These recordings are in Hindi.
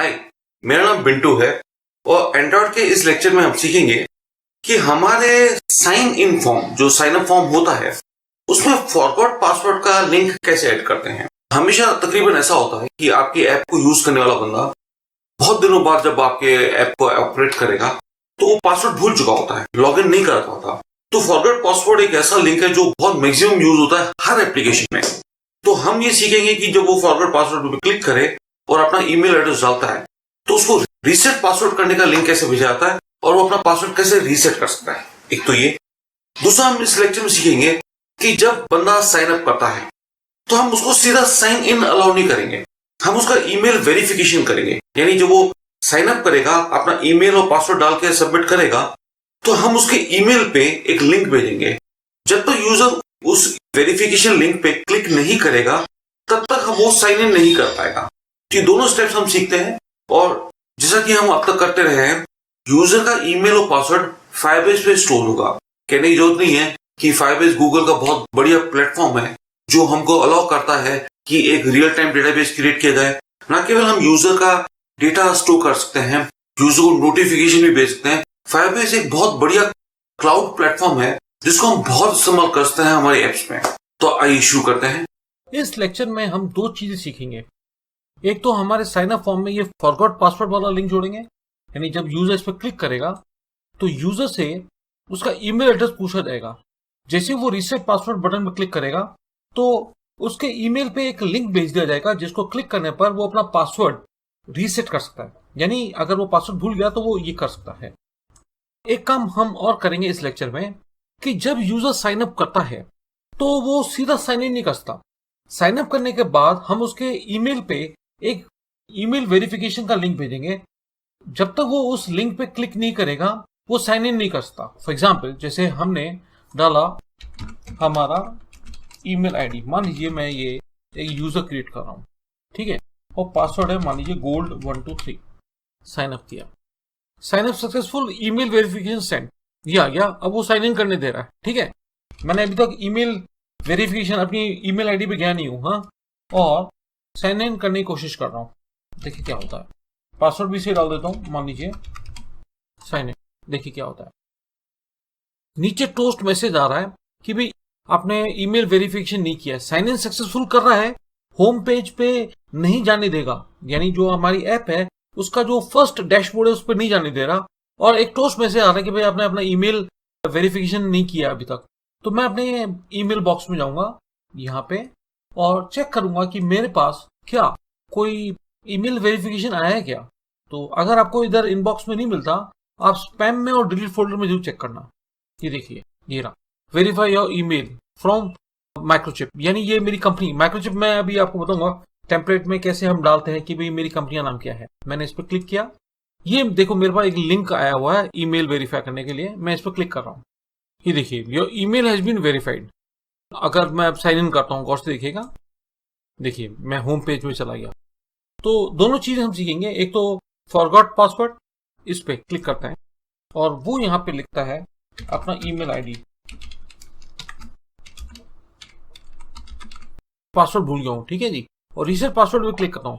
हाय, मेरा नाम बिंटू है और एंड्रॉइड के इस लेक्चर में हम सीखेंगे कि हमारे साइन इन फॉर्म जो साइन अप फॉर्म होता है उसमें फॉरगॉट पासवर्ड का लिंक कैसे ऐड करते हैं। हमेशा तकरीबन ऐसा होता है कि आपकी ऐप को यूज करने वाला बंदा बहुत दिनों बाद जब आपके ऐप को ऑपरेट करेगा तो वो पासवर्ड भूल चुका होता है, लॉगिन नहीं कर पाता। तो फॉरगॉट पासवर्ड एक ऐसा लिंक है जो बहुत मैक्सिमम यूज होता है हर एप्लीकेशन में। तो हम ये सीखेंगे कि जब वो फॉरगॉट पासवर्ड पे क्लिक करे और अपना ईमेल एड्रेस डालता है तो उसको रीसेट पासवर्ड करने का लिंक कैसे भेजा जाता है और वो अपना पासवर्ड कैसे रीसेट कर सकता है। एक तो ये। दूसरा, हम इस लेक्चर में सीखेंगे कि जब बंदा साइन अप करता है तो हम उसको सीधा साइन इन अलाउ नहीं करेंगे, हम उसका ईमेल वेरिफिकेशन करेंगे। यानी जब वो साइन अप करेगा, अपना ईमेल और पासवर्ड डाल के सबमिट करेगा, तो हम उसके ईमेल पे एक लिंक भेजेंगे। जब तक यूजर उस वेरिफिकेशन लिंक पे क्लिक नहीं करेगा तब तक हम वो साइन इन नहीं कर पाएगा। ये दोनों स्टेप्स हम सीखते हैं और जैसा कि हम अब तक करते रहे हैं, यूजर का ईमेल और पासवर्ड फायरबेस पे स्टोर होगा। कहने की जरूरत नहीं है कि फायरबेस गूगल का बहुत बढ़िया प्लेटफॉर्म है जो हमको अलाउ करता है कि एक रियल टाइम डेटाबेस क्रिएट किया जाए। न केवल हम यूजर का डेटा स्टोर कर सकते हैं, यूजर को नोटिफिकेशन भी भेज सकते हैं। फायरबेस एक बहुत बढ़िया क्लाउड प्लेटफॉर्म है जिसको हम बहुत इस्तेमाल कर सकते हैं हमारे एप्स में। तो आइए शुरू करते हैं। इस लेक्चर में हम दो चीजें सीखेंगे। एक तो हमारे साइन अप फॉर्म में ये फॉरगॉट पासवर्ड वाला लिंक जोड़ेंगे, यानी जब यूजर इस पर क्लिक करेगा तो यूजर से उसका ईमेल एड्रेस पूछा जाएगा। जैसे वो रीसेट पासवर्ड बटन पर क्लिक करेगा तो उसके ईमेल पे एक लिंक भेज दिया जाएगा जिसको क्लिक करने पर वो अपना पासवर्ड रीसेट कर सकता है। यानी अगर वो पासवर्ड भूल गया तो वो ये कर सकता है। एक काम हम और करेंगे इस लेक्चर में कि जब यूजर साइन अप करता है तो वो सीधा साइन इन नहीं कर सकता। साइन अप करने के बाद हम उसके ईमेल पे एक ईमेल वेरिफिकेशन का लिंक भेजेंगे। जब तक वो उस लिंक पे क्लिक नहीं करेगा वो साइन इन नहीं कर सकता। फॉर एग्जाम्पल, जैसे हमने डाला हमारा ईमेल आईडी, मान लीजिए मैं ये एक यूजर क्रिएट कर रहा हूं, ठीक है, और पासवर्ड है मान लीजिए gold123। साइन अप किया, sign up successful, email verification send, ये आ गया। अब वो साइन इन करने दे रहा है, ठीक है। मैंने अभी तक ईमेल वेरिफिकेशन अपनी ईमेल आईडी पे गया नहीं हूं, हाँ, और साइन इन करने की कोशिश कर रहा हूं। देखिए क्या होता है। पासवर्ड भी इसे डाल देता हूं, मान लीजिए साइन इन। देखिए क्या होता है, नीचे टोस्ट मैसेज आ रहा है कि भाई आपने ईमेल वेरिफिकेशन नहीं किया। साइन इन सक्सेसफुल कर रहा है, होम पेज पे नहीं जाने देगा, यानी जो हमारी ऐप है उसका जो फर्स्ट डैशबोर्ड है उस पर नहीं जाने दे रहा। और एक टोस्ट मैसेज आ रहा है कि भाई आपने अपना ईमेल वेरिफिकेशन नहीं किया अभी तक। तो मैं अपने ईमेल बॉक्स में जाऊंगा यहाँ पे और चेक करूंगा कि मेरे पास क्या कोई ईमेल वेरिफिकेशन आया है क्या। तो अगर आपको इधर इनबॉक्स में नहीं मिलता, आप स्पैम में और डिलीट फोल्डर में जरूर चेक करना। ये देखिए, ये रहा, verify your email from microchip, यानी ये मेरी कंपनी माइक्रोचिप। मैं अभी आपको बताऊंगा टेम्पलेट में कैसे हम डालते हैं कि भाई मेरी कंपनी का नाम क्या है। मैंने इस पर क्लिक किया, ये देखो मेरे पास एक लिंक आया हुआ है ईमेल वेरीफाई करने के लिए। मैं इस पर क्लिक कर रहा हूँ, ये देखिए your email has been verified. अगर मैं अब साइन इन करता हूँ, गौर से देखिएगा, देखिए मैं होम पेज में चला गया। तो दोनों चीजें हम सीखेंगे। एक तो फॉरगॉट पासवर्ड, इस पे क्लिक करता है और वो यहां पे लिखता है अपना ईमेल आईडी, पासवर्ड भूल गया हूं, ठीक है जी, और रीसेट पासवर्ड पे क्लिक करता हूं।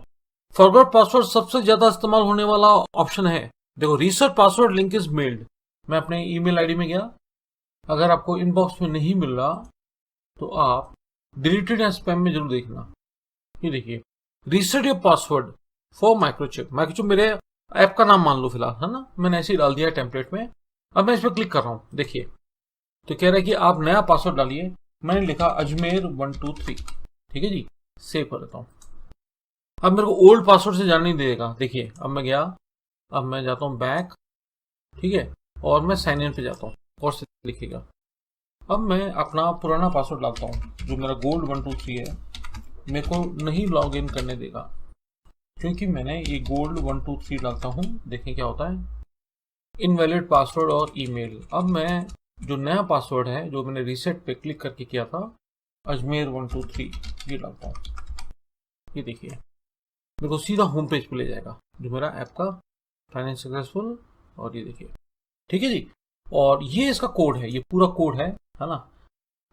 फॉरगॉट पासवर्ड सबसे ज्यादा इस्तेमाल होने वाला ऑप्शन है। देखो, reset password link is meld. मैं अपने ईमेल आईडी में गया, अगर आपको इनबॉक्स में नहीं मिल रहा तो आप डिलीटेड या स्पैम में जरूर देखना। ये देखिए, reset your password for microchip. Microchip मेरे ऐप का नाम मान लो फिलहाल, है ना, मैंने ऐसे ही डाल दिया टेम्पलेट में। अब मैं इस पर क्लिक कर रहा हूं, देखिए तो कह रहा है कि आप नया पासवर्ड डालिए। मैंने लिखा अजमेर123, ठीक है जी, सेव कर देता हूं। अब मेरे को ओल्ड पासवर्ड से जाने नहीं देगा। देखिए अब मैं गया, अब मैं जाता हूं बैक, ठीक है, और मैं साइन इन पे जाता हूं और से लिखिएगा। अब मैं अपना पुराना पासवर्ड डालता हूं जो मेरा gold123 है। मेरे को नहीं लॉग इन करने देगा क्योंकि मैंने ये gold123 डालता हूं। देखें क्या होता है, इनवैलिड पासवर्ड और ईमेल। अब मैं जो नया पासवर्ड है जो मैंने रीसेट पे क्लिक करके किया था, अजमेर123, ये डालता हूं। ये देखिए मेरे को सीधा होम पेज पे ले जाएगा जो मेरा ऐप का फाइनेंस सक्सेसफुल, और ये देखिए, ठीक है जी। और ये इसका कोड है, ये पूरा कोड है ना,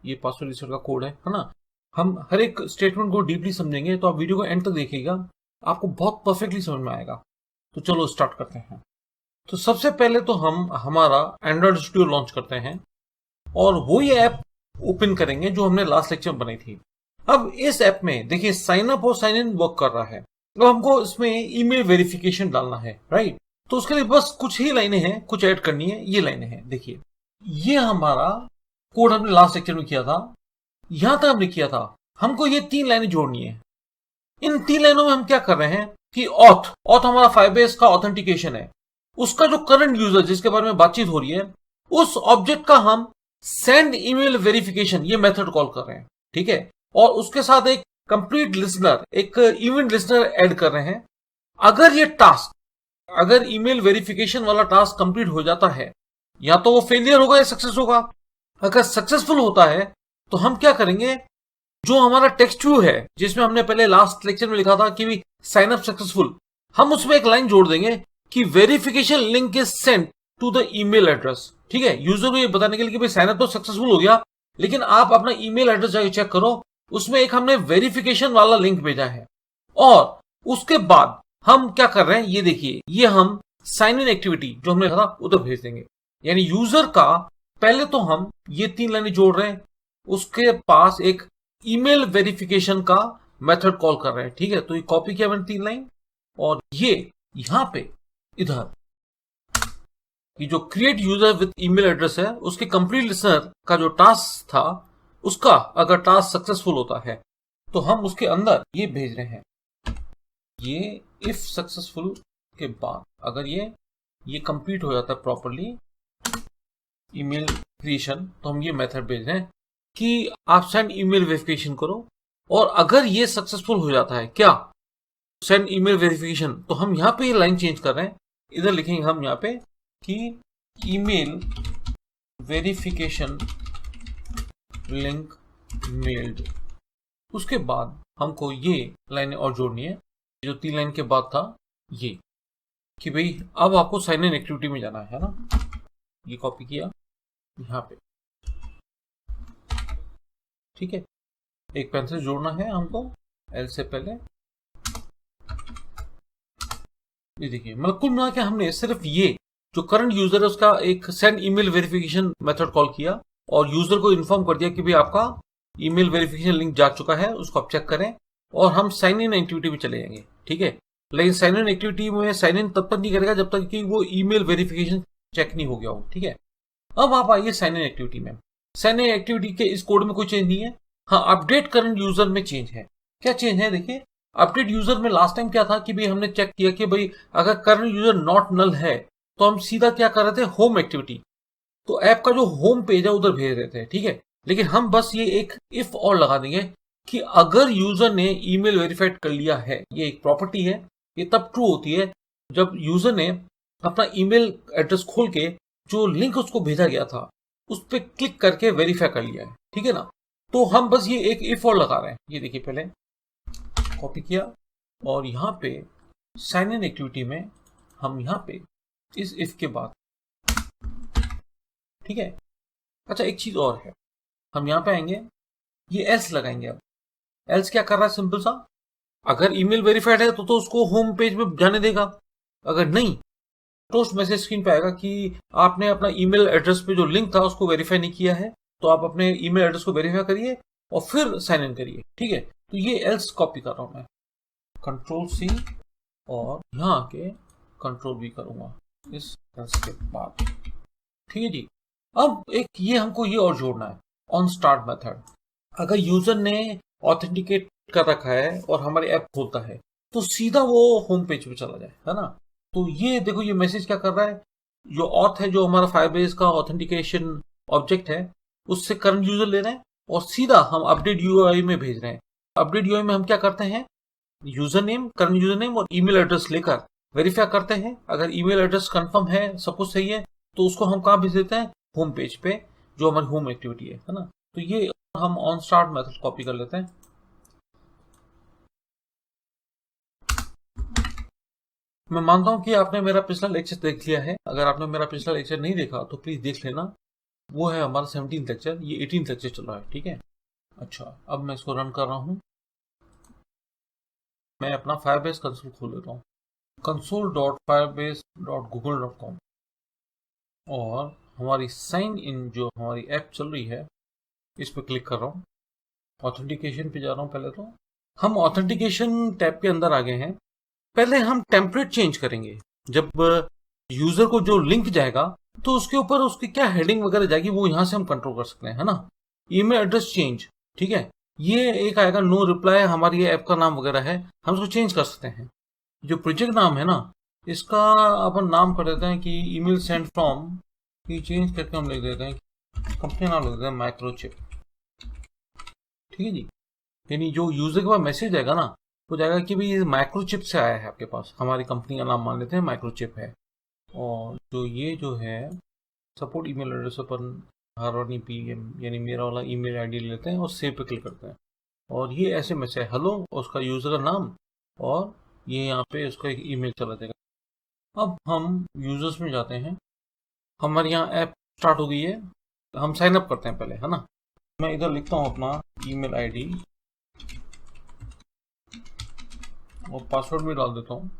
ये पासवर्ड रीसेट का कोड है ना। हम हर एक स्टेटमेंट को डीपली समझेंगे, तो आप वीडियो को एंड तक देखिएगा, आपको बहुत परफेक्टली समझ में आएगा। तो चलो स्टार्ट करते हैं। तो सबसे पहले तो हम हमारा एंड्रॉइड स्टूडियो लॉन्च करते हैं और वही ऐप ओपन करेंगे जो हमने लास्ट लेक्चर में बनाई थी। अब इस ऐप में देखिए साइन अप और साइन इन वर्क कर रहा है। अब हमको इसमें ईमेल वेरिफिकेशन डालना है, राइट। तो उसके लिए बस कुछ ही लाइनें हैं, कुछ ऐड करनी है। ये लाइनें हैं, देखिए ये हमारा कोड हमने लास्ट लेक्चर में किया था, यहां तक हमने किया था। हमको ये 3 लाइनें जोड़नी है। इन 3 लाइनों में हम क्या कर रहे हैं कि ऑथ हमारा फाइबेस का ऑथेंटिकेशन है, उसका जो करंट यूजर जिसके बारे में बातचीत हो रही है उस ऑब्जेक्ट का हम सेंड ईमेल वेरिफिकेशन ये मेथड कॉल कर रहे हैं, ठीक है। और उसके साथ एक कंप्लीट लिसनर, एक इवेंट लिसनर ऐड कर रहे हैं। अगर ये टास्क, अगर ईमेल वेरिफिकेशन वाला टास्क कंप्लीट हो जाता है, या तो वो फेलियर होगा या सक्सेस होगा। अगर सक्सेसफुल होता है तो हम क्या करेंगे, जो हमारा टेक्स्ट व्यू है जिसमें हमने पहले लास्ट लेक्चर में लिखा था कि साइन अप सक्सेसफुल, हम उसमें एक लाइन जोड़ देंगे कि verification link is sent to the email address, ठीक है। यूजर को ये बताने के लिए कि भाई साइन अप तो सक्सेसफुल हो गया, लेकिन आप अपना ईमेल एड्रेस जाके चेक करो, उसमें एक हमने वेरिफिकेशन वाला लिंक भेजा है। और उसके बाद हम क्या कर रहे हैं, ये देखिए, ये हम साइन इन एक्टिविटी जो हमने लिखा था उधर भेज देंगे। यानी यूजर का पहले तो हम ये 3 लाइनें जोड़ रहे हैं, उसके पास एक ईमेल वेरिफिकेशन का मेथड कॉल कर रहे हैं, ठीक है। तो ये कॉपी किया मैंने 3 लाइन, और ये यहां पे इधर ये जो create user with email address है उसके कंप्लीट लिसनर का जो टास्क था, उसका अगर टास्क सक्सेसफुल होता है तो हम उसके अंदर ये भेज रहे हैं। ये इफ सक्सेसफुल के बाद अगर ये कंप्लीट हो जाता है प्रॉपरली ईमेल क्रिएशन, तो हम ये मेथड भेज रहे हैं कि आप सेंड ईमेल वेरिफिकेशन करो। और अगर ये सक्सेसफुल हो जाता है, क्या सेंड ईमेल वेरिफिकेशन, तो हम यहां पे ये लाइन चेंज कर रहे हैं। इधर लिखेंगे हम यहां पे कि ईमेल वेरिफिकेशन लिंक मेल्ड। उसके बाद हमको ये लाइनें और जोड़नी है, जो 3 लाइन के बाद था ये, कि भाई अब आपको साइन इन एक्टिविटी में जाना है ना। ये कॉपी किया यहां पे, ठीक है। एक पेंसिल जोड़ना है हमको एल से पहले। ये देखिए, मतलब कुल मिला के हमने सिर्फ ये जो करंट यूजर है उसका एक send email verification method call किया और यूजर को इन्फॉर्म कर दिया कि भाई आपका ईमेल वेरिफिकेशन लिंक जा चुका है, उसको आप चेक करें। और हम साइन इन एक्टिविटी में चले जाएंगे, ठीक है। लेकिन साइन इन एक्टिविटी में साइन इन तब तक नहीं करेगा जब तक कि वो ईमेल वेरिफिकेशन चेक नहीं हो गया हो, ठीक है। अब आप आइए साइन इन एक्टिविटी में। साइन इन एक्टिविटी के इस कोड में कोई चेंज नहीं है। हाँ, अपडेट करंट यूजर में चेंज है। क्या चेंज है, देखिए अपडेट यूजर में लास्ट टाइम क्या था कि भाई हमने चेक किया कि भाई अगर करंट यूजर नॉट नल है तो हम सीधा क्या कर रहे थे, होम एक्टिविटी, तो ऐप का जो होम पेज है उधर भेज रहे थे, ठीक है। लेकिन हम बस ये एक इफ और लगा देंगे कि अगर यूजर ने ईमेल वेरीफाइड कर लिया है, ये एक प्रॉपर्टी है, ये तब ट्रू होती है जब यूजर ने अपना ईमेल एड्रेस खोल के जो लिंक उसको भेजा गया था उस पर क्लिक करके वेरीफाई कर लिया है, ठीक है ना। तो हम बस ये एक इफ और लगा रहे हैं। ये देखिए, पहले कॉपी किया और यहां पे साइन इन एक्टिविटी में हम यहां पे इस इफ के बाद, ठीक है। अच्छा, एक चीज और है, हम यहां पे आएंगे, ये एल्स लगाएंगे। अब एल्स क्या कर रहा है, सिंपल सा, अगर ईमेल वेरीफाइड है तो उसको होम पेज में जाने देगा, अगर नहीं टोस्ट मैसेज स्क्रीन पे आएगा कि आपने अपना ईमेल एड्रेस पे जो लिंक था उसको वेरीफाई नहीं किया है, तो आप अपने ईमेल एड्रेस को वेरीफाई करिए और फिर साइन इन करिए, ठीक है। तो ये एल्स कॉपी कर रहा हूं मैं, कंट्रोल सी, और यहां आके कंट्रोल वी करूंगा इस एल्स के बाद, ठीक है जी। अब एक ये हमको ये और जोड़ना है, ऑन स्टार्ट मेथड। अगर यूजर ने ऑथेंटिकेट कर रखा है और हमारे ऐप खोलता है तो सीधा वो होम पेज पे चला जाए, है ना। तो ये देखो, ये मैसेज क्या कर रहा है, जो ऑथ है, जो हमारा फायरबेस का ऑथेंटिकेशन ऑब्जेक्ट है, उससे करंट यूजर ले रहे हैं और सीधा हम अपडेट यूआई में भेज रहे हैं। अपडेट यूआई में हम क्या करते हैं, user name, current user name और ईमेल एड्रेस लेकर वेरीफाई करते हैं। अगर ईमेल एड्रेस कंफर्म है, सब कुछ सही है, तो उसको हम कहां भेज देते हैं, होम पेज पे, जो हमारी होम एक्टिविटी है ना। तो ये हम ऑन स्टार्ट मेथड कॉपी कर लेते हैं। मैं मानता हूं कि आपने मेरा पिछला लेक्चर देख लिया है। अगर आपने मेरा पिछला लेक्चर नहीं देखा तो प्लीज देख लेना, वो है हमारा 17th लेक्चर, ये 18th लेक्चर चल रहा है, ठीक है। अच्छा, अब मैं इसको रन कर रहा हूं, मैं अपना फायरबेस कंसोल खोल लेता हूं। console.firebase.google.com और हमारी साइन इन जो हमारी ऐप चल रही है इस पर क्लिक कर रहा हूँ। ऑथेंटिकेशन पे जा रहा हूँ। पहले तो हम ऑथेंटिकेशन टैब के अंदर आ गए हैं। पहले हम टेम्पलेट चेंज करेंगे। जब यूजर को जो लिंक जाएगा तो उसके ऊपर उसकी क्या हेडिंग वगैरह जाएगी वो यहाँ से हम कंट्रोल कर सकते हैं, है ना। ईमेल एड्रेस चेंज, ठीक है, ये एक आएगा। नो रिप्लाई हमारी ये ऐप का नाम वगैरह है, हम उसको चेंज कर सकते हैं। जो प्रोजेक्ट नाम है ना, इसका अपन नाम कर देते हैं कि ईमेल सेंड फ्रॉम, ये चेंज करके हम लिख देते हैं, कंपनी नाम लिख देते हैं माइक्रोचिप, ठीक है जी। यानी जो यूजर के पास मैसेज आएगा ना वो जाएगा कि भाई ये माइक्रोचिप से आया है आपके पास, हमारी कंपनी का नाम मान लेते हैं माइक्रोचिप है। और जो ये जो है सपोर्ट ईमेल एड्रेस अपन हारवानी पीएम यानी मेरा वाला ईमेल आईडी लेते हैं और सेव पे क्लिक करते हैं और ये ऐसे मैसेज हेलो और उसका यूजर का नाम और ये यहाँ पे उसका एक ईमेल चला जाएगा। अब हम यूजर्स में जाते हैं, हमारे यहाँ ऐप स्टार्ट हो गई है। हम साइन अप करते हैं पहले, है ना। मैं इधर लिखता हूँ अपना ईमेल आईडी और पासवर्ड भी डाल देता हूँ,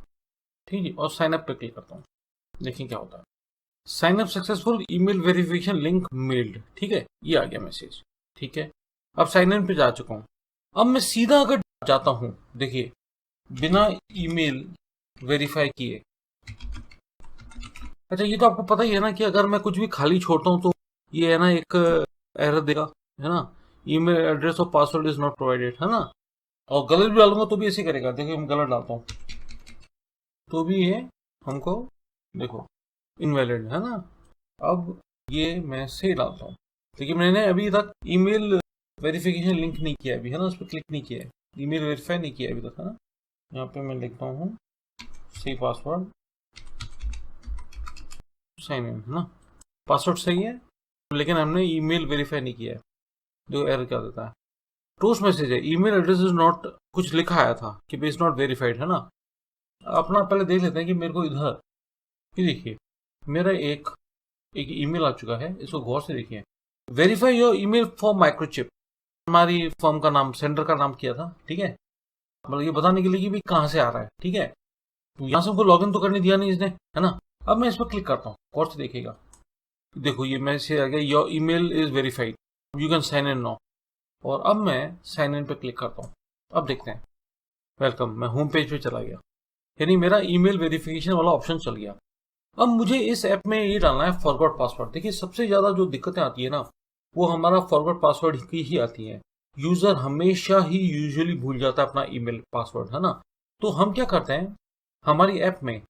ठीक है, और साइन अप पे क्लिक करता हूँ। देखिए क्या होता है। Sign up successful, email verification link mailed, ठीक है, ये आ गया मैसेज, ठीक है। अब साइन इन पे जा चुका हूँ। अब मैं सीधा अगर जाता हूँ, देखिए बिना ईमेल वेरीफाई किए, अच्छा ये तो आपको पता ही है ना कि अगर मैं कुछ भी खाली छोड़ता हूँ तो ये है ना एक एरर देगा, है ना, ईमेल एड्रेस और पासवर्ड इज नॉट प्रोवाइडेड, है ना। और गलत भी डालूंगा तो भी ऐसे करेगा। देखिए मैं गलत डालता हूँ तो भी ये हमको देखो इनवैलिड, है ना। अब ये मैं सही डालता हूँ। देखिए मैंने अभी तक ईमेल वेरिफिकेशन लिंक नहीं किया अभी, है ना, उस पर क्लिक नहीं किया है, ईमेल वेरीफाई नहीं किया अभी तक, है ना। यहाँ पे मैं लिखता हूँ सही पासवर्ड, साइन इन, है ना, पासवर्ड सही है लेकिन हमने ईमेल वेरीफाई नहीं किया है। जो एरर क्या देता है, टोस्ट मैसेज है, ईमेल एड्रेस इज नॉट, कुछ लिखा आया था कि इज नॉट वेरीफाइड, है ना। अपना पहले देख लेते हैं कि मेरे को इधर देखिए मेरा एक ईमेल आ चुका है, इसको गौर से देखिए। Verify your email for microchip, हमारी फर्म का नाम, सेंडर का नाम किया था, ठीक है, मतलब ये बताने के लिए कि भाई कहाँ से आ रहा है, ठीक है। तो यहाँ से हमको लॉगिन तो करने दिया नहीं इसने, है ना। अब मैं इस पर क्लिक करता हूँ, गौर से देखिएगा, देखो ये मैसेज आ गया, your email is verified, you can sign in now. और अब मैं साइन इन पे क्लिक करता हूँ। अब देखते हैं, वेलकम, मैं होम पेज पे चला गया, यानी मेरा ईमेल वेरिफिकेशन वाला ऑप्शन चल गया। अब मुझे इस ऐप में ये डालना है फॉरगॉट पासवर्ड। देखिए सबसे ज्यादा जो दिक्कतें आती है ना वो हमारा फॉरगॉट पासवर्ड की ही आती है। यूजर हमेशा ही यूजुअली भूल जाता है अपना ईमेल पासवर्ड, है ना। तो हम क्या करते हैं, हमारी ऐप में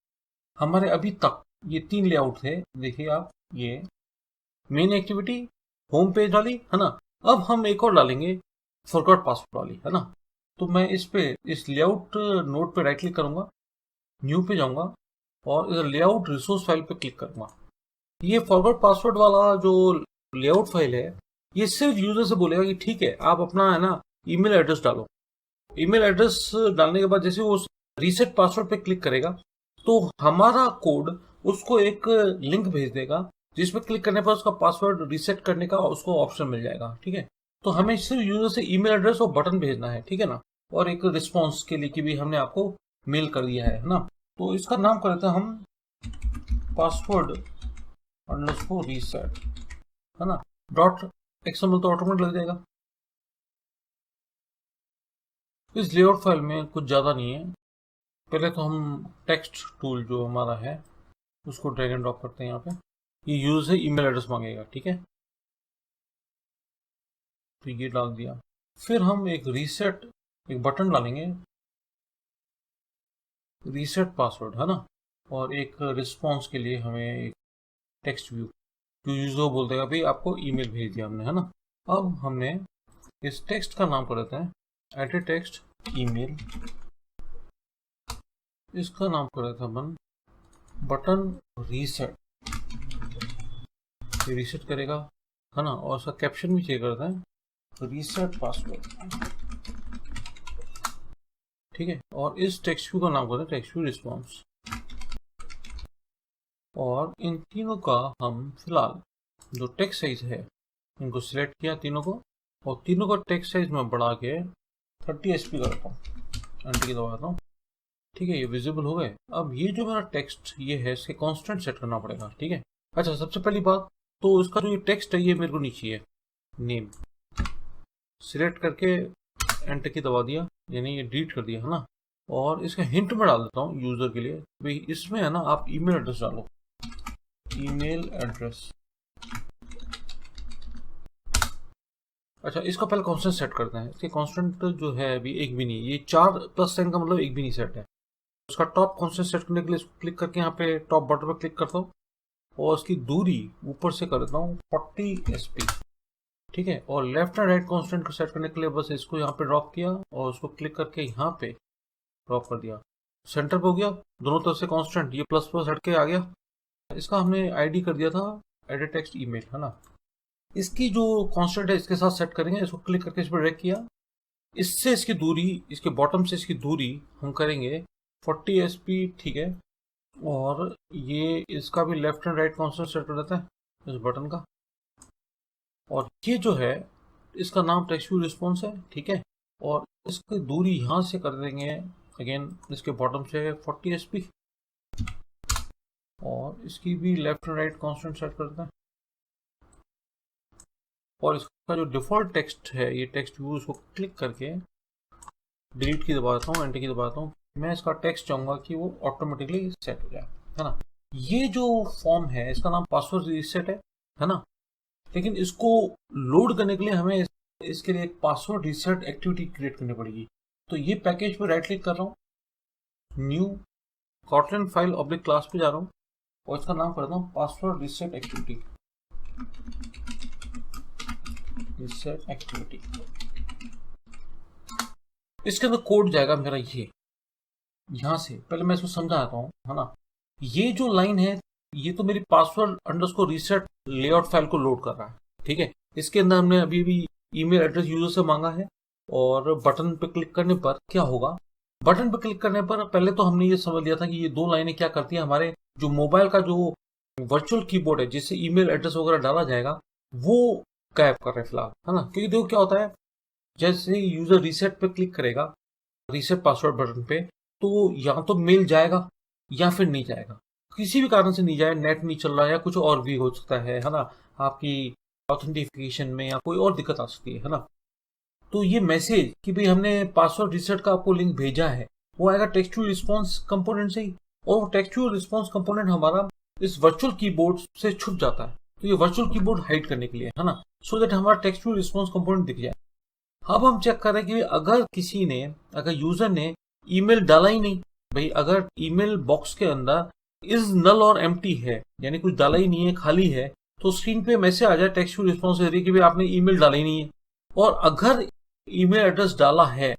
हमारे अभी तक ये 3 लेआउट थे, देखिए आप, ये मेन एक्टिविटी, होम पेज वाली, है ना। अब हम एक और डालेंगे फॉरगॉट पासवर्ड वाली, है ना। तो मैं इस लेआउट नोट पे राइट क्लिक करूंगा, न्यू पे जाऊंगा और इधर लेआउट रिसोर्स फाइल पे क्लिक करूंगा। ये फॉरगॉट पासवर्ड वाला जो लेआउट फाइल है ये सिर्फ यूजर से बोलेगा कि ठीक है आप अपना, है ना, ईमेल एड्रेस डालो। ईमेल एड्रेस डालने के बाद जैसे वो रीसेट पासवर्ड पे क्लिक करेगा तो हमारा कोड उसको एक लिंक भेज देगा जिसपे क्लिक करने पर उसका पासवर्ड रीसेट करने का उसको ऑप्शन मिल जाएगा, ठीक है। तो हमें सिर्फ यूजर से ईमेल एड्रेस और बटन भेजना है, ठीक है ना, और एक रिस्पॉन्स के लिए कि भी हमने आपको मेल कर दिया है ना। तो इसका नाम कर देते हैं हम पासवर्ड अंडरस्कोर रीसेट, है ना, .xml तो ऑटोमेटिक लग जाएगा। इस लेआउट फाइल में कुछ ज्यादा नहीं है। पहले तो हम टेक्स्ट टूल जो हमारा है उसको ड्रैग एंड ड्रॉप करते हैं यहाँ पे। ये यूजर से ईमेल एड्रेस मांगेगा, ठीक है, तो ये डाल दिया। फिर हम एक बटन डालेंगे, रीसेट पासवर्ड, है ना, और एक रिस्पॉन्स के लिए हमें एक टेक्स्ट व्यू जो यूजर बोल देगा भाई आपको ईमेल भेज दिया हमने, है ना। अब हमने इस टेक्स्ट का नाम कर देते हैं एट टेक्स्ट ईमेल, इसका नाम कर देते हैं अपन बटन रीसेट, ये रीसेट करेगा, है ना, और उसका कैप्शन भी चेक करता है रीसेट पासवर्ड, ठीक है। और इस टेक्स्ट व्यू का नाम करते हैं टेक्स्ट व्यू रिस्पॉन्स। और इन तीनों का हम फिलहाल जो टेक्स्ट साइज है इनको सिलेक्ट किया तीनों को, और तीनों का टेक्स्ट साइज में बढ़ा के 30 SP करता हूँ, एंटर की दबाता हूँ। ठीक है, ये विजिबल हो गए। अब ये जो मेरा टेक्स्ट ये है, इसके कांस्टेंट सेट करना पड़ेगा। ठीक है, अच्छा सबसे पहली बात तो इसका जो ये टेक्स्ट है ये मेरे को नहीं चाहिए। नेम सिलेक्ट करके एंटर की दबा दिया, यानी ये डिलीट कर दिया है ना। और इसका हिंट में डाल देता हूँ यूजर के लिए, भाई इसमें है ना आप ईमेल एड्रेस डालो, ईमेल एड्रेस। अच्छा, इसका पहले कांस्टेंट सेट करते हैं। इसके कांस्टेंट जो है अभी एक भी नहीं, ये 4 प्लस साइन का मतलब एक भी नहीं सेट है। उसका टॉप कांस्टेंट सेट करने के लिए इसको क्लिक करके यहाँ पे टॉप बटन पर क्लिक करता हूँ और उसकी दूरी ऊपर से कर देता हूँ 40 SP। ठीक है, और लेफ्ट एंड राइट कांस्टेंट को सेट करने के लिए बस इसको यहाँ पे ड्रॉप किया और उसको क्लिक करके यहाँ पे ड्रॉप कर दिया। सेंटर पे हो गया, दोनों तरफ से कांस्टेंट, ये प्लस प्लस हट के आ गया। इसका हमने आईडी कर दिया था एडिट टेक्स्ट ईमेल, है ना। इसकी जो कांस्टेंट है इसके साथ सेट करेंगे। इसको क्लिक करके इस पर ड्रैग किया, इससे इसकी दूरी, इसके बॉटम से इसकी दूरी हम करेंगे 40 SP। ठीक है, और ये इसका भी left and right constant set कर देते हैं इस बटन का। और ये जो है इसका नाम टेक्स्ट व्यू रिस्पॉन्स है। ठीक है, और इसकी दूरी यहाँ से कर देंगे अगेन इसके बॉटम से 40 SP, और इसकी भी left and right constant set करते हैं। और इसका जो डिफॉल्ट टेक्स्ट है ये टेक्स्ट व्यू, उसको क्लिक करके डिलीट की दबाता हूँ, एंटर की दबाता हूँ। मैं इसका टेक्स्ट चाहूंगा कि वो ऑटोमेटिकली सेट हो जाए, है ना। ये जो फॉर्म है इसका नाम पासवर्ड रीसेट है ना। लेकिन इसको लोड करने के लिए हमें इसके लिए एक पासवर्ड रीसेट एक्टिविटी क्रिएट करनी पड़ेगी। तो ये पैकेज पे राइट क्लिक कर रहा हूँ, न्यू कॉटलन फाइल ऑब्लिक क्लास पे जा रहा हूँ और इसका नाम करता हूँ password reset activity. Reset activity, इसके अंदर कोड जाएगा मेरा ये यहां से। पहले मैं इसको समझाता हूँ, है ना। ये जो लाइन है ये तो मेरी password underscore reset layout file को लोड कर रहा है। ठीक है, इसके अंदर हमने अभी भी ईमेल एड्रेस यूजर से मांगा है। और बटन पे क्लिक करने पर क्या होगा, बटन पे क्लिक करने पर पहले तो हमने ये समझ लिया था कि ये 2 लाइनें क्या करती है, हमारे जो मोबाइल का जो वर्चुअल कीबोर्ड है जिससे ईमेल एड्रेस वगैरह डाला जाएगा वो गायब कर रहे हैं फिलहाल, है ना। क्योंकि देखो क्या होता है, जैसे यूजर रीसेट पे क्लिक करेगा, रीसेट पासवर्ड बटन पे, तो या तो मेल जाएगा या फिर नहीं जाएगा। किसी भी कारण से नहीं जाए, नेट नहीं चल रहा है या कुछ और भी हो सकता है ना, आपकी ऑथेंटिफिकेशन में या कोई और दिक्कत आ सकती है ना। तो ये मैसेज कि भाई हमने पासवर्ड रीसेट का आपको लिंक भेजा है वो आएगा टेक्सचुअल रिस्पॉन्स कंपोनेंट से ही। और टेक्सचुअल रिस्पॉन्स कंपोनेंट हमारा इस वर्चुअल कीबोर्ड से छुप जाता है। तो ये वर्चुअल कीबोर्ड हाइड करने के लिए, है ना, सो दैट हमारा टेक्सचुअल रिस्पॉन्स कंपोनेंट दिख जाए। अब हम चेक करें कि अगर यूजर ने ईमेल डाला ही नहीं, भाई अगर ईमेल बॉक्स के अंदर इज नल और एम्प्टी है, यानी कुछ डाला ही नहीं है, खाली है, तो स्क्रीन पे मैसेज आ जाए टेक्सचुअल रिस्पॉन्स एरिया कि भाई आपने ईमेल डाला ही नहीं है। और अगर ईमेल एड्रेस डाला है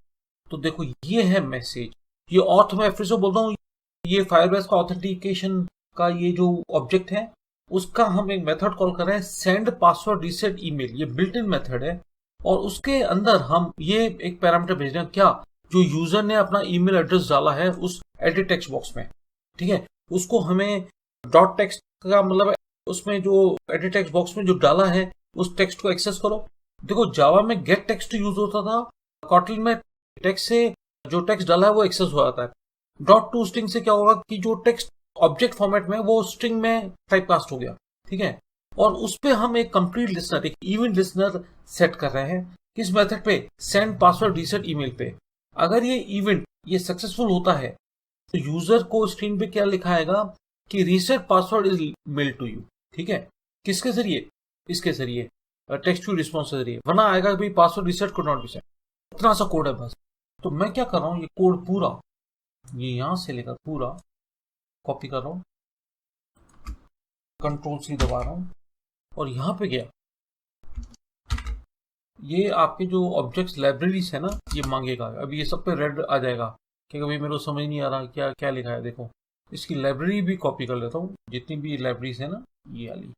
तो देखो ये है मैसेज। ये ऑथ, मैं फिर से बोलता हूँ, ये फायरबेस का ऑथेंटिकेशन का ये जो ऑब्जेक्ट है उसका हम एक मेथड कॉल कर रहे हैं सेंड पासवर्ड रीसेट ईमेल। ये बिल्ट इन मेथड है और उसके अंदर हम ये एक पैरामीटर भेज रहे हैं, क्या, जो यूजर ने अपना ईमेल एड्रेस डाला है उस एडिट टेक्स्ट बॉक्स में। ठीक है, उसको हमें डॉट टेक्स्ट का मतलब उसमें जो एडिट टेक्स्ट बॉक्स में जो डाला है उस टेक्स्ट को एक्सेस करो। देखो जावा में गेट टेक्स्ट यूज होता था, कॉटलिन में टेक्स्ट से जो टेक्स्ट डाला है वो एक्सेस हो जाता है। डॉट टू स्ट्रिंग से क्या होगा कि जो टेक्स्ट ऑब्जेक्ट फॉर्मेट में वो स्ट्रिंग में टाइपकास्ट हो गया। ठीक है, और उस पे हम एक कंप्लीट लिसनर, एक इवेंट लिसनर सेट कर रहे हैं किस मेथड पे, सेंड पासवर्ड रीसेट ईमेल पे। अगर ये इवेंट ये सक्सेसफुल होता है तो यूजर को स्क्रीन पे क्या लिखाएगा कि reset password is mail to you. ठीक है, किसके जरिए, इसके जरिए टेक्सचुअल रिस्पॉन्स के जरिए, वरना आएगा भाई password reset could not be set. इतना सा कोड है बस। तो मैं क्या कर रहा हूँ, ये कोड पूरा ये यहां से लेकर पूरा कॉपी कर रहा हूं, Ctrl+C दबा रहा हूं और यहां पे गया, ये आपके जो ऑब्जेक्ट्स लाइब्रेरीज है ना ये मांगेगा। अभी ये सब पे रेड आ जाएगा क्योंकि अभी मेरे को समझ नहीं आ रहा क्या क्या लिखा है। देखो इसकी लाइब्रेरी भी कॉपी कर लेता हूँ, जितनी भी लाइब्रेरीज है ना ये वाली।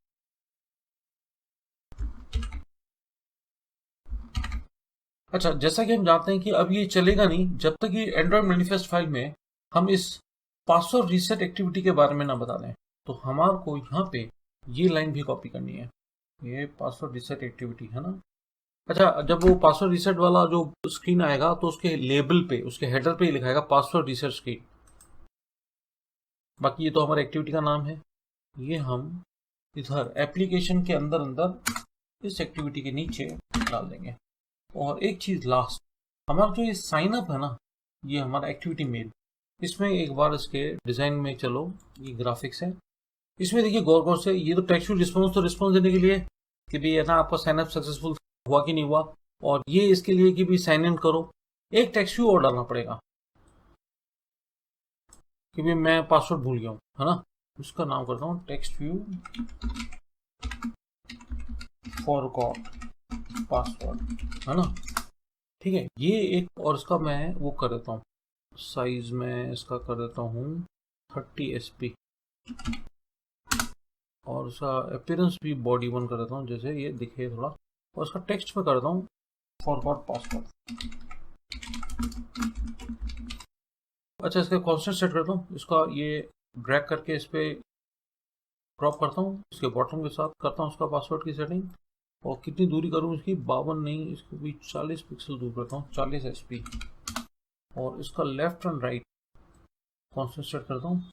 अच्छा, जैसा कि हम जानते हैं कि अब ये चलेगा नहीं जब तक ये एंड्रॉइड मैनिफेस्ट फाइल में हम इस पासवर्ड रीसेट एक्टिविटी के बारे में ना बता दें। तो हमारे को यहाँ पे ये लाइन भी कॉपी करनी है, ये पासवर्ड रीसेट एक्टिविटी है ना। अच्छा, जब वो पासवर्ड रीसेट वाला जो स्क्रीन आएगा तो उसके लेबल पे, उसके हेडर पे लिखाएगा पासवर्ड रीसेट स्क्रीन। बाकी ये तो हमारे एक्टिविटी का नाम है। ये हम इधर एप्लीकेशन के अंदर अंदर इस एक्टिविटी के नीचे डाल देंगे। और एक चीज लास्ट, हमारा जो ये साइन अप है ना, ये हमारा एक्टिविटी मेल, इसमें एक बार इसके डिजाइन में चलो, ये ग्राफिक्स है, इसमें देखिए गौर गौर से, ये तो टेक्स्ट रिस्पॉन्स, तो रिस्पॉन्स देने के लिए कि भाई है ना आपका साइन अप सक्सेसफुल हुआ कि नहीं हुआ, और ये इसके लिए कि भाई साइन इन करो। एक टेक्स्ट व्यू और डालना पड़ेगा कि भाई मैं पासवर्ड भूल गया हूं, है ना, उसका नाम करता हूं टेक्स्ट व्यू फॉरगॉट पासवर्ड, है ना, ठीक है। ये एक, और इसका मैं वो कर देता हूँ साइज में, इसका कर देता हूँ 30 SP, और उसका अपीयरेंस भी बॉडी 1 कर देता हूँ जैसे ये दिखे थोड़ा, और इसका टेक्स्ट में कर देता हूँ फॉरगॉट पासवर्ड। अच्छा, इसका कॉन्स्टेंट सेट करता हूँ, इसका ये ड्रैग करके इस पर ड्रॉप करता हूँ, इसके बॉटम के साथ करता हूँ उसका पासवर्ड की सेटिंग, और कितनी दूरी करूँ इसकी, 52 नहीं, इसको भी 40 पिक्सल दूर करता हूँ, 40 SP, और इसका left and right constant set करता हूँ।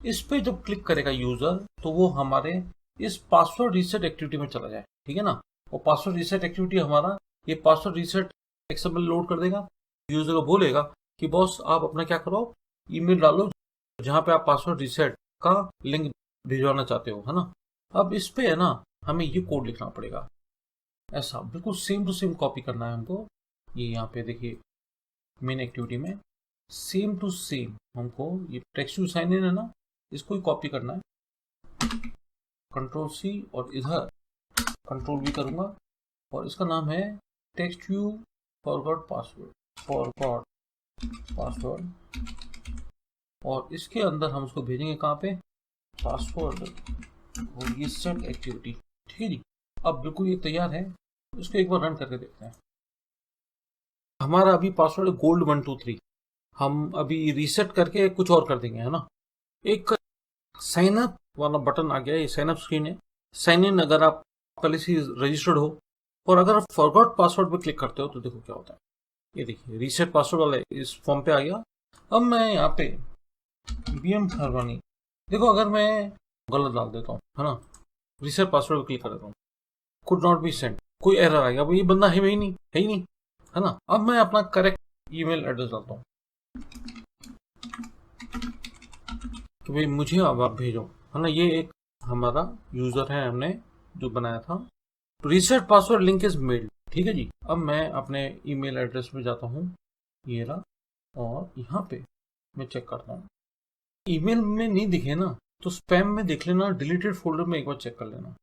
इस पे जब क्लिक करेगा यूजर तो वो हमारे इस पासवर्ड रीसेट एक्टिविटी में चला जाए, ठीक है ना। और पासवर्ड रीसेट एक्टिविटी हमारा ये पासवर्ड रीसेट एक्सएमएल लोड कर देगा, यूजर को बोलेगा कि बॉस आप अपना क्या करो, ईमेल डालो जहां पे आप पासवर्ड रीसेट का लिंक भिजवाना चाहते हो, है ना। अब इस पे है ना हमें ये कोड लिखना पड़ेगा, ऐसा बिल्कुल सेम टू सेम कॉपी करना है हमको। ये यहाँ पे देखिए मेन एक्टिविटी में सेम टू सेम हमको ये टेक्स्ट टू साइन इन है ना, इसको ही कॉपी करना है, Ctrl+C, और इधर Ctrl+V करूंगा, और इसका नाम है टेक्स्ट व्यू फॉरगॉट पासवर्ड, और इसके अंदर हम उसको भेजेंगे कहाँ पे, पासवर्ड और ये सेट एक्टिविटी, ठीक है जी। अब बिल्कुल ये तैयार है, इसको एक बार रन करके देखते हैं। हमारा अभी पासवर्ड गोल्ड 123, हम अभी रीसेट करके कुछ और कर देंगे, है ना। एक साइन अप वाला बटन आ गया, ये साइन अप स्क्रीन है, साइन इन अगर आप पहले से रजिस्टर्ड हो, और अगर आप फॉरगॉट पासवर्ड पे क्लिक करते हो तो देखो क्या होता है। ये देखिए रीसेट पासवर्ड वाला इस फॉर्म पे आ गया। अब मैं यहाँ पे BM खरवानी, देखो अगर मैं गलत डाल देता हूँ, है ना, रीसेट पासवर्ड पे क्लिक कर देता हूँ, कुड नॉट बी सेंड, कोई एरर आएगा, ये बंदा है ही नहीं, है ना। अब मैं अपना करेक्ट ईमेल एड्रेस डालता हूँ कि भाई मुझे अब आप भेजो, है ना। ये एक हमारा यूजर है, हमने जो बनाया था, reset password link is made, ठीक है जी। अब मैं अपने ईमेल एड्रेस में जाता हूँ, ये रहा, और यहाँ पे मैं चेक करता हूँ, ईमेल में नहीं दिखे ना तो स्पैम में देख लेना, डिलीटेड फोल्डर में एक बार चेक कर लेना,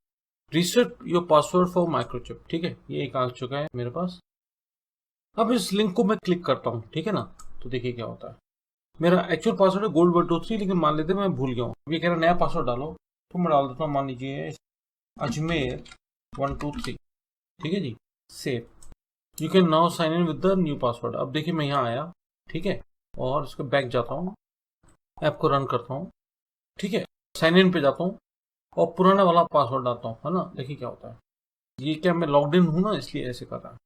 reset your password for microchip, ठीक है, ये एक आ चुका है मेरे पास। अब इस लिंक को मैं क्लिक करता हूँ, ठीक है ना, तो देखिए क्या होता है। मेरा एक्चुअल पासवर्ड है गोल्ड 123, लेकिन मान लेते मैं भूल गया हूँ, ये कह रहा नया पासवर्ड डालो, तो मैं डाल देता हूँ, मान लीजिए अजमेर 123, ठीक है जी, save, you can now sign in with the new password. अब देखिए मैं यहाँ आया, ठीक है, और इसके बैक जाता हूँ, ऐप को रन करता हूँ, ठीक है, साइन इन पे जाता हूँ और पुराना वाला पासवर्ड डालता हूँ, है ना। देखिए क्या होता है, ये क्या मैं लॉग्ड इन हूँ ना, इसलिए ऐसे कर रहा है।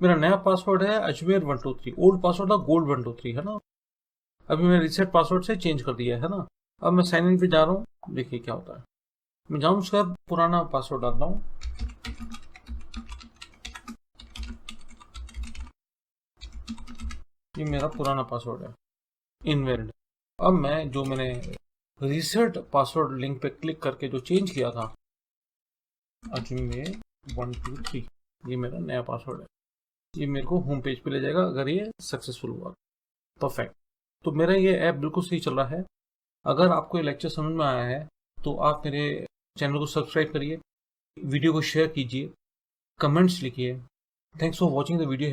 मेरा नया पासवर्ड है अजमेर 123, ओल्ड पासवर्ड था गोल्ड 123, है ना। अभी मैं रीसेट पासवर्ड से चेंज कर दिया है ना। अब मैं साइन इन पे जा रहा हूँ, देखिए क्या होता है, मैं जाऊँ उसका पुराना पासवर्ड डालता हूँ, ये मेरा पुराना पासवर्ड है, इनवैलिड। अब मैं जो मैंने रीसेट पासवर्ड लिंक पे क्लिक करके जो चेंज किया था, अजमेर 123, ये मेरा नया पासवर्ड है, ये मेरे को होम पेज पे ले जाएगा अगर ये सक्सेसफुल हुआ। परफेक्ट। तो मेरा ये ऐप बिल्कुल सही चल रहा है। अगर आपको ये लेक्चर समझ में आया है तो आप मेरे चैनल को सब्सक्राइब करिए, वीडियो को शेयर कीजिए, कमेंट्स लिखिए। Thanks for watching the video.